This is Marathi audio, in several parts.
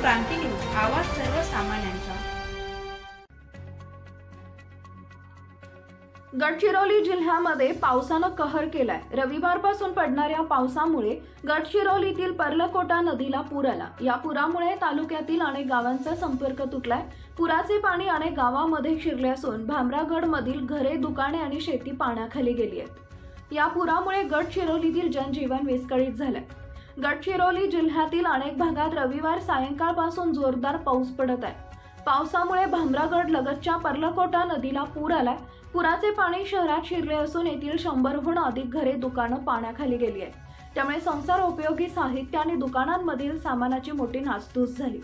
क्रांती न्यूज, आवाज सर्वसामान्यांचा। गडचिरोली जिल्ह्यामध्ये पावसानं कहर केलाय। रविवारपासून पडणाऱ्या पावसामुळे गडचिरोलीतील पर्लकोटा नदीला पूर आला। या पुरामुळे तालुक्यातील अनेक गावांचा संपर्क तुटलाय। पुराचे पाणी अनेक गावांमध्ये शिरले असून भामरागडमधील घरे, दुकाने आणि शेती पाण्याखाली गेली आहेत। या पुरामुळे गडचिरोलीतील जनजीवन विस्कळीत झालंय। गडचिरोली जिल्ह्यातील अनेक भागात रविवार सायंकाळपासून जोरदार पाऊस पडत आहे। पावसामुळे भामरागड लगतच्या पर्लकोटा नदीला पूर आलाय। पुराचे पाणी शहरात शिरले असून येथील 100हून अधिक घरे, दुकानं पाण्याखाली गेली आहेत। त्यामुळे संसार उपयोगी साहित्य आणि दुकानांमधील सामानाची मोठी नासधूस झाली।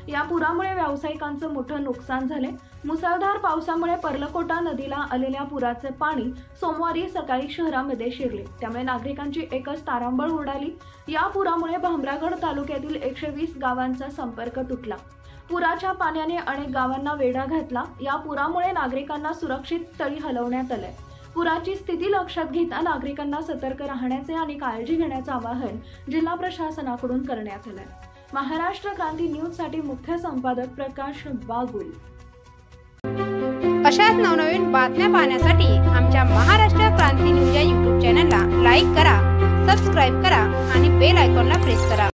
या पुरामुळे व्यावसायिकांचं मोठं नुकसान झाले। मुसळधार पावसामुळे पर्लकोटा नदीला आलेल्या पुराचे पाणी सोमवारी सकाळी शहरामध्ये शिरले। त्यामुळे नागरिकांची एकच तारांबळ उडाली। या पुरामुळे भामरागड तालुक्यातील 120 गावांचा संपर्क तुटला। पुराच्या पाण्याने अनेक गावांना वेढा घातला। या पुरामुळे नागरिकांना सुरक्षित स्थळी हलवण्यात आले। पुराची स्थिती लक्षात घेता नागरिकांना सतर्क राहण्याचे आणि काळजी घेण्याचे आवाहन जिल्हा प्रशासनाकडून करण्यात आले। महाराष्ट्र क्रांती न्यूज साठी मुख्य संपादक प्रकाश बागुल। अशाच नवनवीन बातम्या पाहण्यासाठी आमच्या महाराष्ट्र क्रांती न्यूज या YouTube चॅनलला लाईक करा, सबस्क्राइब करा आणि बेल आयकॉनला प्रेस करा।